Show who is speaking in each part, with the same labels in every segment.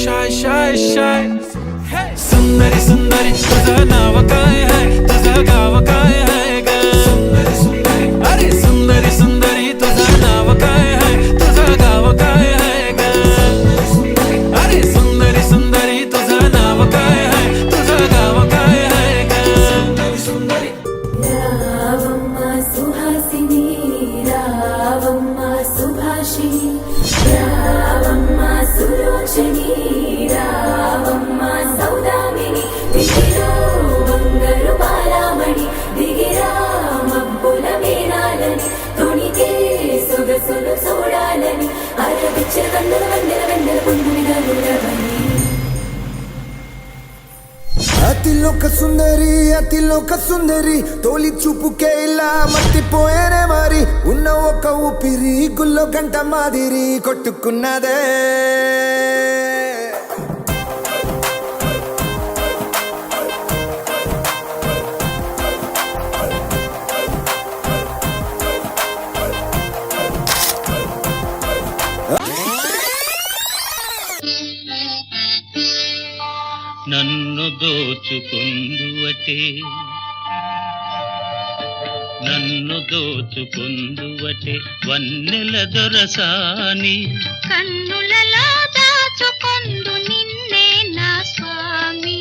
Speaker 1: शाय शाय शाय सुंदरी सुंदरी तुझं नाव काय आहे तुझं गाव काय आहे ग सुंदरी सुंदरी अरे सुंदरी सुंदरी तुझं नाव काय आहे तुझं गाव काय आहे ग अरे सुंदरी सुंदरी तुझं नाव काय आहे तुझं गाव काय आहे ग सुंदरी सुंदरी
Speaker 2: रावम्मा सुहासिनी रावम्मा सुभाषिणी रावम्मा सुलोचनी रावम्मा सौदामिनी दिगिरो बंगरु बालामणि दिगिरा मब्बुल मेनाలని తొణికే సొగసులు చూడాలని అరవిచ్చ కన్నుల వందల వందల పుండునిగలురవని
Speaker 3: అతిలోక సుందరి తోలి చూపుకే ఇలా మట్టిపోయేనే మరి ఉన్న ఒక ఊపిరి గుల్లో గంట మాదిరి కొట్టుకున్నదే
Speaker 4: నన్ను దోచుకుందువటే వన్నెల దొరసాని
Speaker 5: కన్నులలో దాచుకొందు నిన్నే నా స్వామి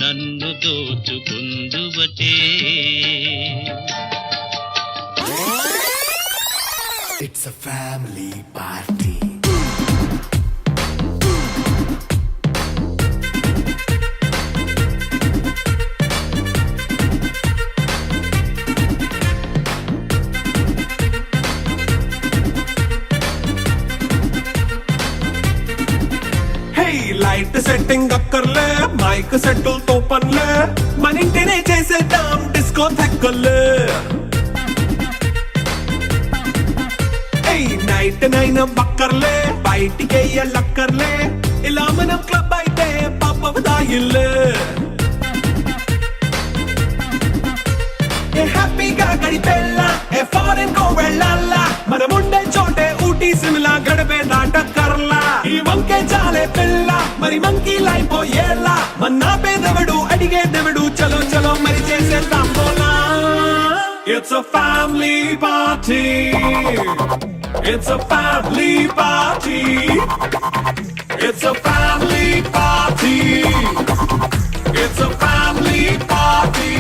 Speaker 4: నన్ను దోచుకుందువటే
Speaker 3: it's a family party
Speaker 6: light setting అక్కర్లే మైక్ సెట్టులతో పనులే మన ఇంటినే చేసేద్దాం డిస్కో థెక్కలే నైట్ నైన్ బక్కర్లే బయటికి వెళ్ళక్కర్లే ఇలా మనం క్లబ్ అయితే పాపదాయిల్లే హ్యాపీగా గడిపెల్లా ఫారెన్ కో వెళ్ళాలా మనం ఉండే చోటే ఊటీ సిమ్లా గడిపే దాటక్కర్లా ఈ వంకే చాలే పిల్ల మరి మంకీ లైపోయేలా మన్నా పేదవడు అడిగేదెవడు చలో చలో మరి చేసేద్దాం బోలా it's a family party it's a family party it's a family party it's a family party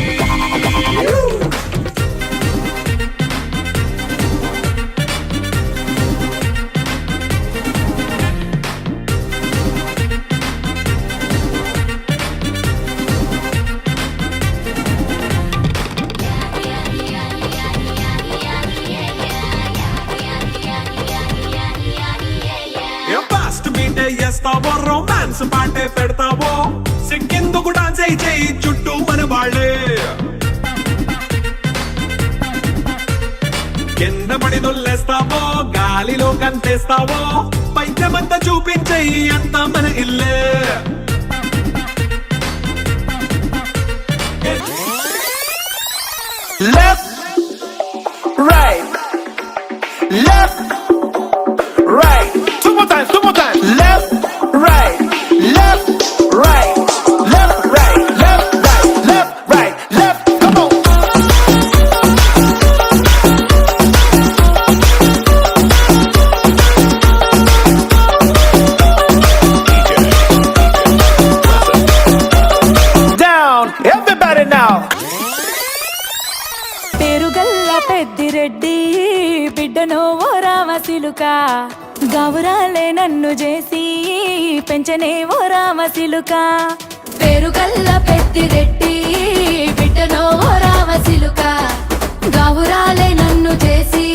Speaker 6: చేస్తావో రొమాన్స్ పాటే పెడతావో సిక్కిందుకు డాన్స్ చేయి చుట్టూ మన వాళ్ళే కింద పడి దొల్లేస్తావో గాలిలో కంతేస్తావో పైద్యమంతా చూపించేయి అంతా మన ఇల్లే
Speaker 3: left right left right two more times left right left right left right left right left right left come on down everybody now
Speaker 2: పేరుగల్ల పెద్దిరెడ్డి బిడ్డను ఓ రామసిలుక గౌరాలే నన్ను చేసి పెంచనే ఓ రామసిలుక పేరుగల్ల పెద్దిరెడ్డి బిడ్డను ఓ రామసిలుక గౌరాలే నన్ను చేసి